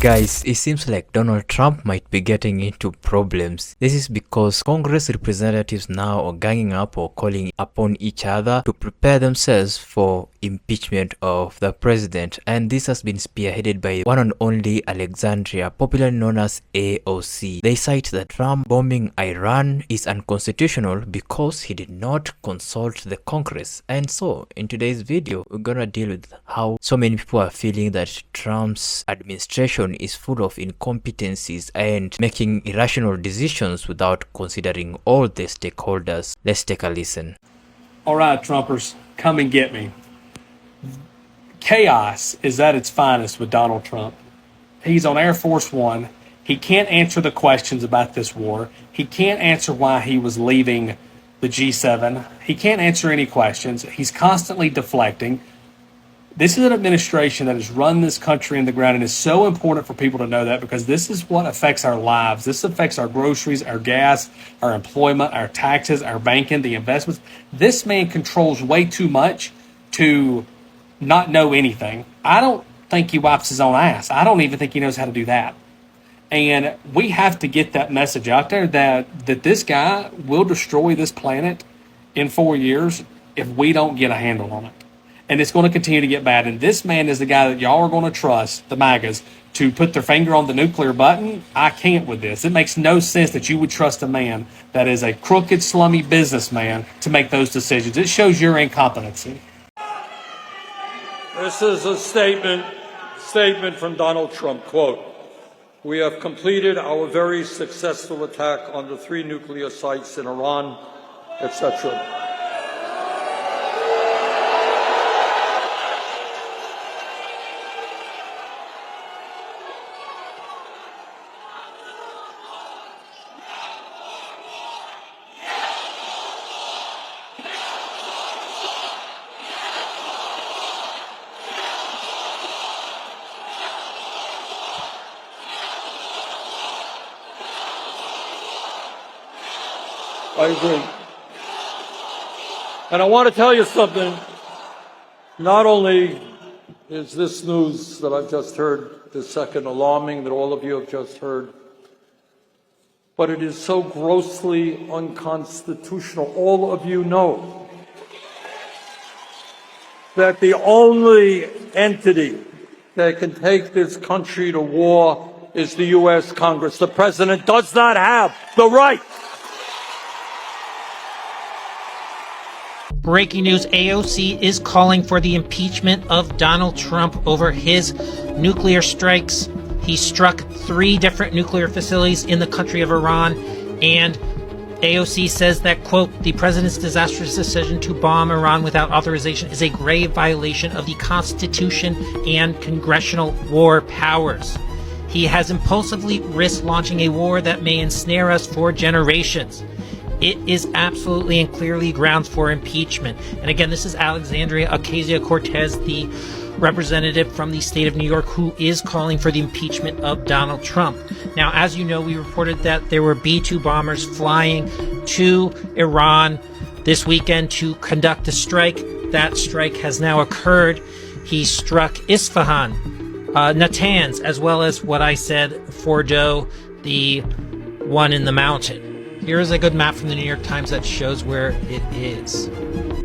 Guys, it seems like Donald Trump might be getting into problems. This is because Congress representatives now are ganging up or calling upon each other to prepare themselves for impeachment of the president, and this has been spearheaded by one and only Alexandria, popularly known as AOC. They cite that Trump bombing Iran is unconstitutional because he did not consult the Congress. And so in today's video we're gonna deal with how so many people are feeling that Trump's administration is full of incompetencies and making irrational decisions without considering all the stakeholders. Let's take a listen. All right, Trumpers, come and get me. Chaos is at its finest with Donald Trump. He's on Air Force One. He can't answer the questions about this war. He can't answer why he was leaving the G7. He can't answer any questions. He's constantly deflecting. This is an administration that has run this country in the ground, and it's so important for people to know that, because this is what affects our lives. This affects our groceries, our gas, our employment, our taxes, our banking, the investments. This man controls way too much to not know anything. I don't think he wipes his own ass. I don't even think he knows how to do that. And we have to get that message out there that this guy will destroy this planet in 4 years if we don't get a handle on it. And it's going to continue to get bad. And this man is the guy that y'all are going to trust, the MAGAs, to put their finger on the nuclear button. I can't with this. It makes no sense that you would trust a man that is a crooked, slummy businessman to make those decisions. It shows your incompetency. This is a statement from Donald Trump. Quote, "We have completed our very successful attack on the 3 nuclear sites in Iran," etc. I agree. And I want to tell you something. Not only is this news that I've just heard this second alarming, that all of you have just heard, but it is so grossly unconstitutional. All of you know that the only entity that can take this country to war is the U.S. Congress. The president does not have the right. Breaking news, AOC is calling for the impeachment of Donald Trump over his nuclear strikes. He struck 3 different nuclear facilities in the country of Iran, and AOC says that, quote, "The president's disastrous decision to bomb Iran without authorization is a grave violation of the Constitution and congressional war powers. He has impulsively risked launching a war that may ensnare us for generations. It is absolutely and clearly grounds for impeachment." And again, this is Alexandria Ocasio-Cortez, the representative from the state of New York, who is calling for the impeachment of Donald Trump. Now, as you know, we reported that there were B-2 bombers flying to Iran this weekend to conduct a strike. That strike has now occurred. He struck Isfahan, Natanz, as well as what I said, Fordo, the one in the mountain. Here's a good map from the New York Times that shows where it is.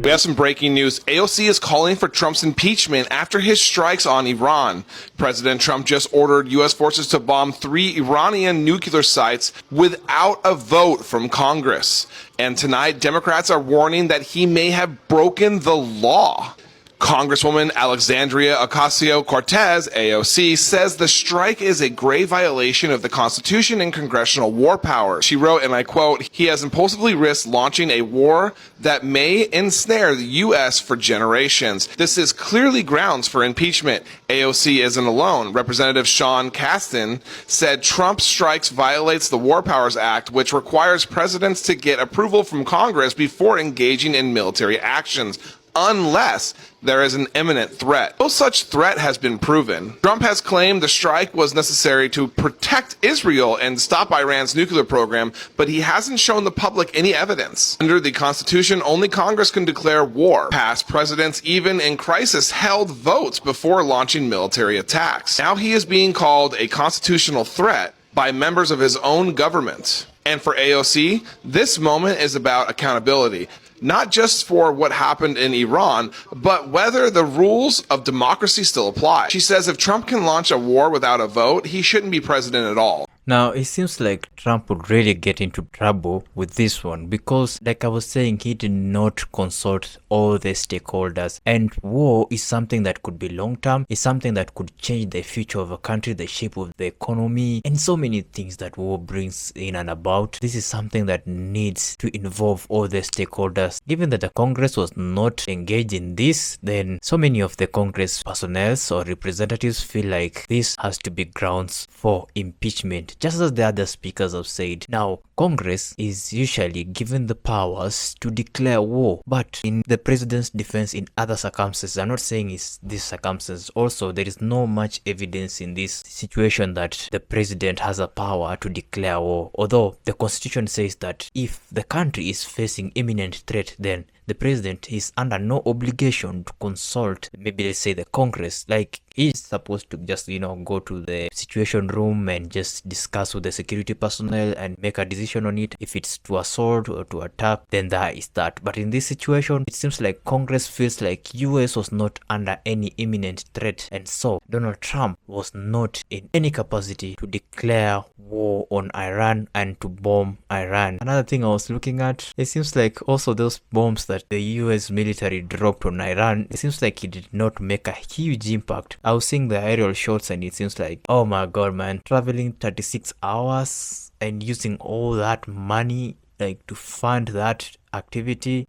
We have some breaking news. AOC is calling for Trump's impeachment after his strikes on Iran. President Trump just ordered U.S. forces to bomb 3 Iranian nuclear sites without a vote from Congress. And tonight, Democrats are warning that he may have broken the law. Congresswoman Alexandria Ocasio-Cortez, AOC, says the strike is a grave violation of the Constitution and congressional war powers. She wrote, and I quote, "He has impulsively risked launching a war that may ensnare the U.S. for generations. This is clearly grounds for impeachment." AOC isn't alone. Representative Sean Casten said Trump's strikes violates the War Powers Act, which requires presidents to get approval from Congress before engaging in military actions. unless there is an imminent threat. No such threat has been proven. Trump has claimed the strike was necessary to protect Israel and stop Iran's nuclear program, but he hasn't shown the public any evidence. Under the Constitution, only Congress can declare war. Past presidents, even in crisis, held votes before launching military attacks. Now he is being called a constitutional threat by members of his own government. And for AOC, this moment is about accountability. Not just for what happened in Iran, but whether the rules of democracy still apply. She says if Trump can launch a war without a vote, he shouldn't be president at all. Now, it seems like Trump would really get into trouble with this one because, like I was saying, he did not consult all the stakeholders. And war is something that could be long-term. It's something that could change the future of a country, the shape of the economy, and so many things that war brings in and about. This is something that needs to involve all the stakeholders. Given that the Congress was not engaged in this, then so many of the Congress personnel or representatives feel like this has to be grounds for impeachment, just as the other speakers have said. Now, Congress is usually given the powers to declare war, but in the president's defense, in other circumstances, I'm not saying it's this circumstance, also there is no much evidence in this situation that the president has a power to declare war, although the constitution says that if the country is facing imminent threat, then the president is under no obligation to consult, maybe let's say the Congress. Like, he's supposed to just, go to the situation room and just discuss with the security personnel and make a decision on it. If it's to assault or to attack, then that is that. But in this situation, it seems like Congress feels like US was not under any imminent threat, and so Donald Trump was not in any capacity to declare war on Iran and to bomb Iran. Another thing I was looking at, it seems like also those bombs that the US military dropped on Iran, it seems like it did not make a huge impact. I was seeing the aerial shots and it seems like, oh my god, man, traveling 36 hours and using all that money like to fund that activity,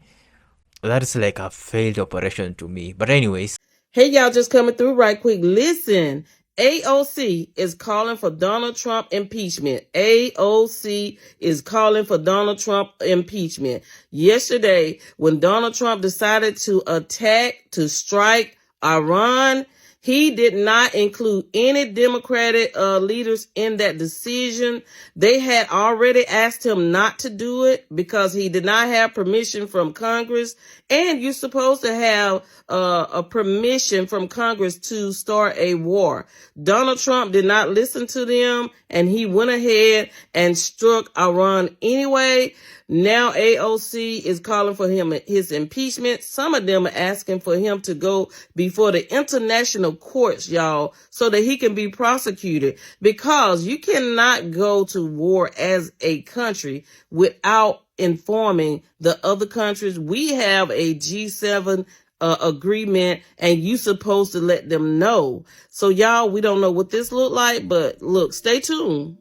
that is like a failed operation to me. But anyways, hey y'all, just coming through right quick. Listen, AOC is calling for Donald Trump impeachment. AOC is calling for Donald Trump impeachment. Yesterday, when Donald Trump decided to strike Iran, he did not include any Democratic leaders in that decision. They had already asked him not to do it because he did not have permission from Congress. And you're supposed to have a permission from Congress to start a war. Donald Trump did not listen to them, and he went ahead and struck Iran anyway. Now AOC is calling for his impeachment. Some of them are asking for him to go before the international courts, y'all, so that he can be prosecuted, because you cannot go to war as a country without informing the other countries. We have a G7 agreement, and you supposed to let them know. So y'all, we don't know what this look like, but look, stay tuned.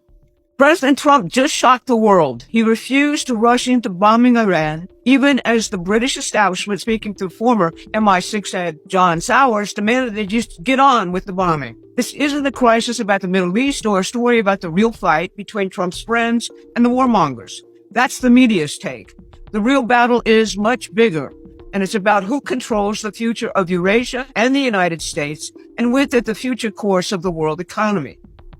President Trump just shocked the world. He refused to rush into bombing Iran, even as the British establishment, speaking to former MI6 head John Sowers, demanded they just get on with the bombing. This isn't a crisis about the Middle East or a story about the real fight between Trump's friends and the warmongers. That's the media's take. The real battle is much bigger, and it's about who controls the future of Eurasia and the United States, and with it, the future course of the world economy.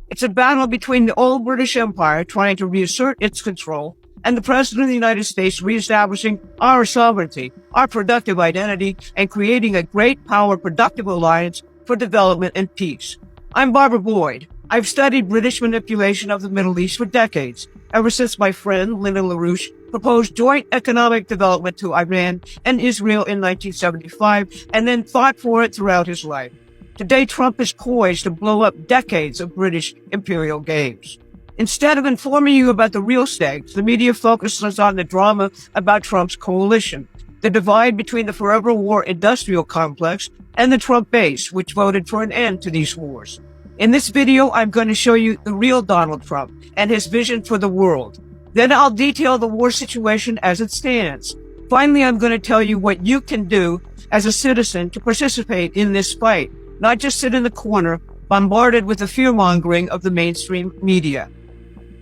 It's a battle between the old British Empire trying to reassert its control and the President of the United States reestablishing our sovereignty, our productive identity, and creating a great power productive alliance for development and peace. I'm Barbara Boyd. I've studied British manipulation of the Middle East for decades, ever since my friend Lyndon LaRouche proposed joint economic development to Iran and Israel in 1975, and then fought for it throughout his life. Today, Trump is poised to blow up decades of British imperial games. Instead of informing you about the real stakes, the media focuses on the drama about Trump's coalition, the divide between the forever war industrial complex and the Trump base, which voted for an end to these wars. In this video, I'm going to show you the real Donald Trump and his vision for the world. Then I'll detail the war situation as it stands. Finally, I'm going to tell you what you can do as a citizen to participate in this fight, not just sit in the corner, bombarded with the fear-mongering of the mainstream media.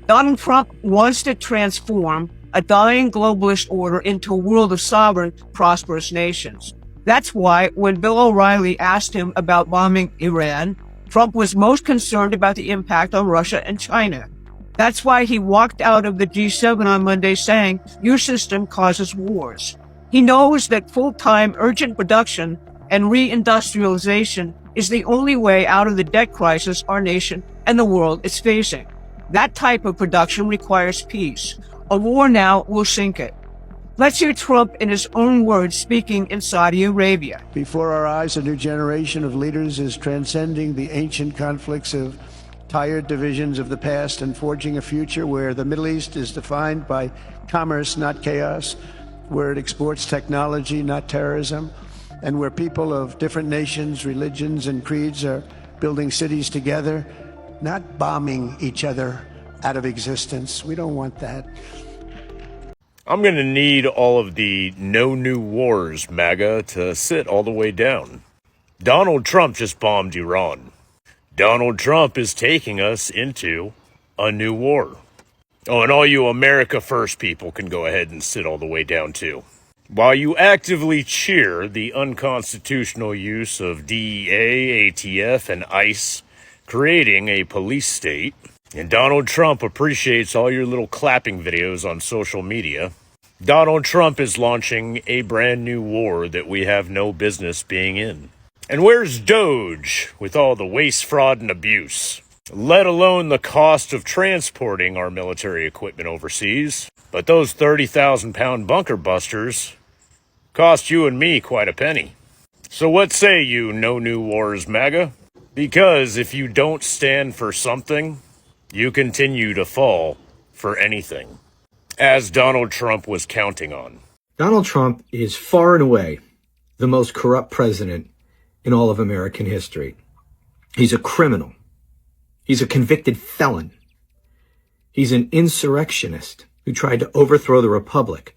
Donald Trump wants to transform a dying globalist order into a world of sovereign, prosperous nations. That's why when Bill O'Reilly asked him about bombing Iran, Trump was most concerned about the impact on Russia and China. That's why he walked out of the G7 on Monday saying, "Your system causes wars." He knows that full-time urgent production and reindustrialization is the only way out of the debt crisis our nation and the world is facing. That type of production requires peace. A war now will sink it. Let's hear Trump in his own words speaking in Saudi Arabia. Before our eyes, a new generation of leaders is transcending the ancient conflicts of tired divisions of the past and forging a future where the Middle East is defined by commerce, not chaos, where it exports technology, not terrorism, and where people of different nations, religions, and creeds are building cities together, not bombing each other out of existence. We don't want that. I'm going to need all of the no new wars, MAGA, to sit all the way down. Donald Trump just bombed Iran. Donald Trump is taking us into a new war. Oh, and all you America First people can go ahead and sit all the way down too. While you actively cheer the unconstitutional use of DEA, ATF, and ICE, creating a police state, and Donald Trump appreciates all your little clapping videos on social media, Donald Trump is launching a brand new war that we have no business being in. And where's Doge with all the waste, fraud, and abuse? Let alone the cost of transporting our military equipment overseas. But those 30,000-pound bunker busters cost you and me quite a penny. So what say you, no new wars, MAGA? Because if you don't stand for something, you continue to fall for anything, as Donald Trump was counting on. Donald Trump is far and away the most corrupt president in all of American history. He's a criminal. He's a convicted felon. He's an insurrectionist who tried to overthrow the republic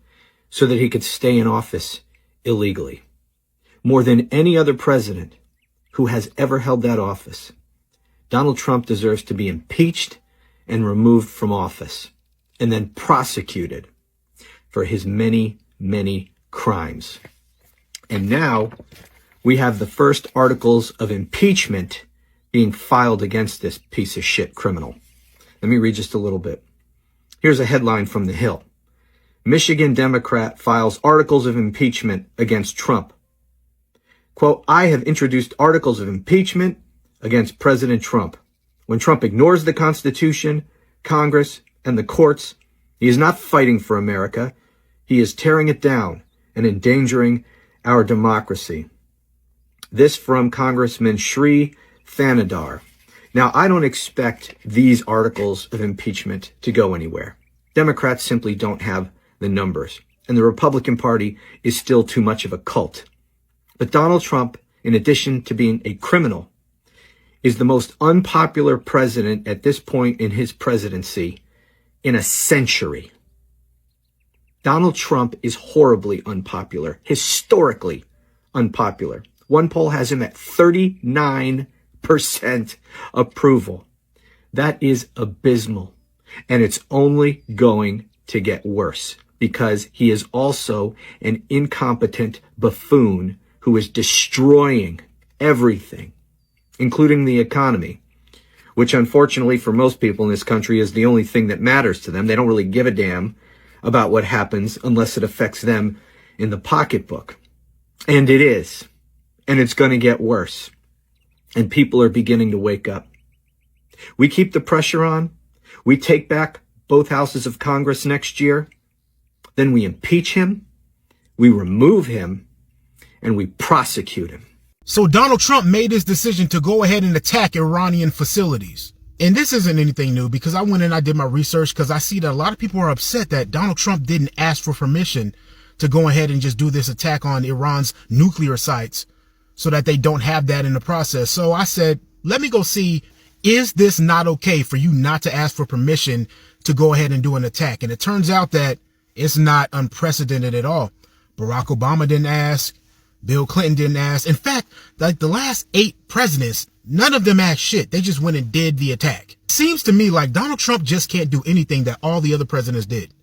so that he could stay in office illegally. More than any other president who has ever held that office, Donald Trump deserves to be impeached and removed from office and then prosecuted for his many, many crimes. And now we have the first articles of impeachment being filed against this piece of shit criminal. Let me read just a little bit. Here's a headline from The Hill. Michigan Democrat files articles of impeachment against Trump. Quote, I have introduced articles of impeachment against President Trump. When Trump ignores the Constitution, Congress, and the courts, he is not fighting for America. He is tearing it down and endangering our democracy. This from Congressman Sri Thanadar. Now, I don't expect these articles of impeachment to go anywhere. Democrats simply don't have the numbers, and the Republican Party is still too much of a cult. But Donald Trump, in addition to being a criminal, is the most unpopular president at this point in his presidency in a century. Donald Trump is horribly unpopular, historically unpopular. One poll has him at 39% approval. That is abysmal. And it's only going to get worse because he is also an incompetent buffoon who is destroying everything, including the economy, which unfortunately for most people in this country is the only thing that matters to them. They don't really give a damn about what happens unless it affects them in the pocketbook. And it is. And it's going to get worse. And people are beginning to wake up. We keep the pressure on. We take back both houses of Congress next year. Then we impeach him. We remove him. And we prosecute him. So Donald Trump made his decision to go ahead and attack Iranian facilities. And this isn't anything new because I went and I did my research because I see that a lot of people are upset that Donald Trump didn't ask for permission to go ahead and just do this attack on Iran's nuclear sites so that they don't have that in the process. So I said, let me go see, is this not okay for you not to ask for permission to go ahead and do an attack? And it turns out that it's not unprecedented at all. Barack Obama didn't ask. Bill Clinton didn't ask. In fact, like the last 8 presidents, none of them asked shit. They just went and did the attack. Seems to me like Donald Trump just can't do anything that all the other presidents did.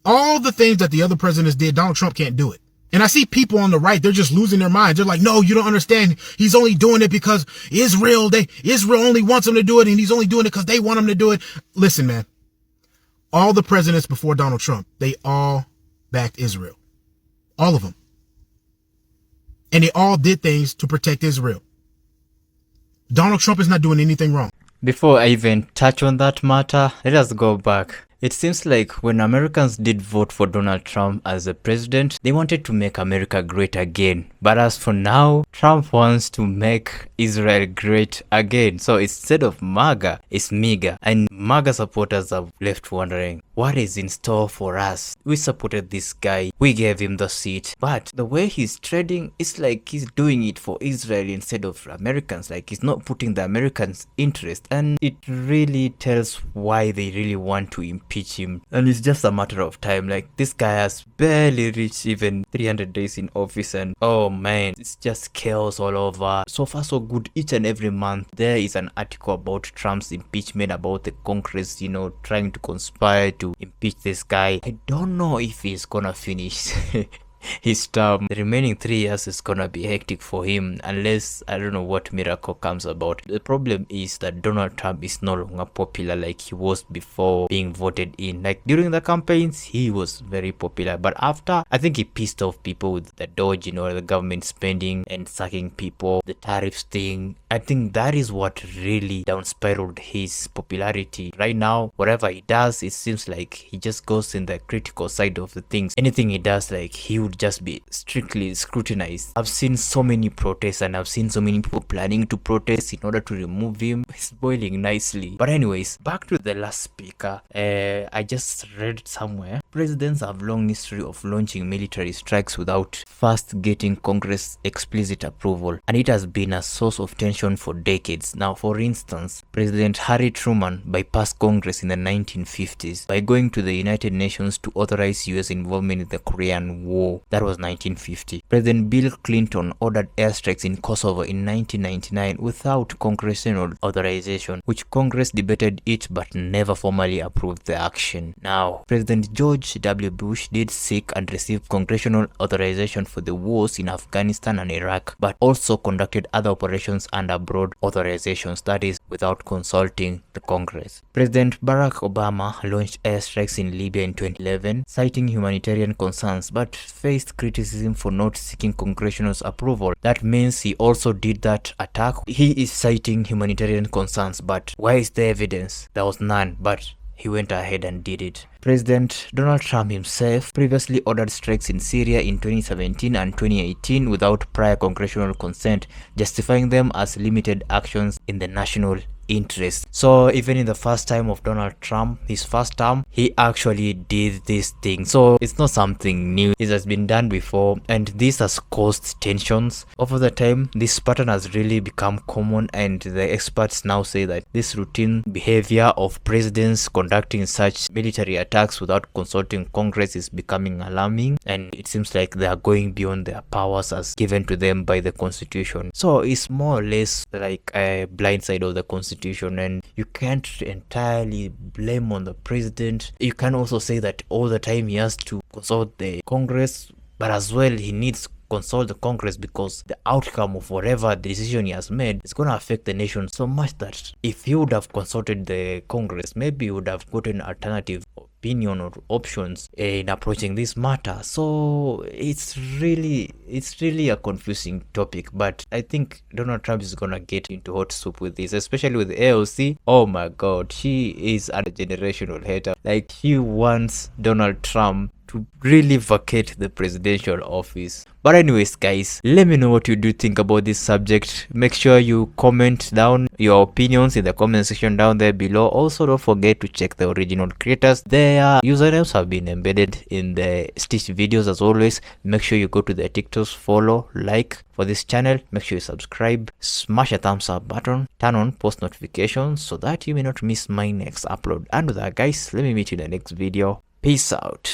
All the things that the other presidents did, Donald Trump can't do it. And I see people on the right, they're just losing their minds. They're like, no, you don't understand. He's only doing it because Israel only wants him to do it, and he's only doing it because they want him to do it. Listen, man, all the presidents before Donald Trump, they all backed Israel. All of them. And they all did things to protect Israel. Donald Trump is not doing anything wrong. Before I even touch on that matter, let us go back. It seems like when Americans did vote for Donald Trump as the president, they wanted to make America great again. But as for now, Trump wants to make Israel great again. So instead of MAGA, it's MIGA. And MAGA supporters are left wondering, what is in store for us? We supported this guy, we gave him the seat. But the way he's trading, it's like he's doing it for Israel instead of Americans. Like he's not putting the Americans' interest. And it really tells why they really want to impeach him. And it's just a matter of time. Like this guy has barely reached even 300 days in office, and oh man, it's just chaos all over. So far so good. Each and every month there is an article about Trump's impeachment, about the Congress, you know, trying to conspire to impeach this guy. I don't know if he's gonna finish his term. The remaining 3 years is gonna be hectic for him, unless I don't know what miracle comes about. The problem is that Donald Trump is no longer popular like he was before being voted in. Like during the campaigns, he was very popular, but after, I think he pissed off people with the Doge, you know, the government spending and sucking people, the tariffs thing. I think that is what really down spiraled his popularity. Right now, whatever he does, it seems like he just goes in the critical side of the things. Anything he does, like he would just be strictly scrutinized. I've seen so many protests, and I've seen so many people planning to protest in order to remove him. It's boiling nicely. But anyways, back to the last speaker. I just read somewhere, presidents have long history of launching military strikes without first getting Congress explicit approval, and it has been a source of tension for decades. Now, for instance, President Harry Truman bypassed Congress in the 1950s by going to the United Nations to authorize US involvement in the Korean War. That was 1950. President Bill Clinton ordered airstrikes in Kosovo in 1999 without congressional authorization, which Congress debated it but never formally approved the action. Now, President George W. Bush did seek and receive congressional authorization for the wars in Afghanistan and Iraq, but also conducted other operations under broad authorizations, that is, without consulting the Congress. President Barack Obama launched airstrikes in Libya in 2011, citing humanitarian concerns, but faced criticism for not seeking congressional approval. That means he also did that attack. He is citing humanitarian concerns, but where is the evidence? There was none, but he went ahead and did it. President Donald Trump himself previously ordered strikes in Syria in 2017 and 2018 without prior congressional consent, justifying them as limited actions in the national interest. So even in the first time of Donald Trump, his first term, he actually did this thing. So it's not something new. It has been done before, and this has caused tensions. Over the time, this pattern has really become common, and the experts now say that this routine behavior of presidents conducting such military attacks without consulting Congress is becoming alarming, and it seems like they are going beyond their powers as given to them by the Constitution. So it's more or less like a blind side of the Constitution, and you can't entirely blame on the president. You can also say that all the time he has to consult the Congress, but as well he needs consult the Congress because the outcome of whatever decision he has made is going to affect the nation so much that if he would have consulted the Congress, maybe he would have gotten alternative opinion or options in approaching this matter. So it's really a confusing topic, but I think Donald Trump is gonna get into hot soup with this, especially with AOC. Oh my god, she is a generational hater. Like, she wants Donald Trump to really vacate the presidential office. But anyways, guys, let me know what you do think about this subject. Make sure you comment down your opinions in the comment section down there below. Also, don't forget to check the original creators. Their usernames have been embedded in the stitched videos as always. Make sure you go to their TikToks, follow, like for this channel. Make sure you subscribe, smash a thumbs up button, turn on post notifications so that you may not miss my next upload. And with that, guys, let me meet you in the next video. Peace out.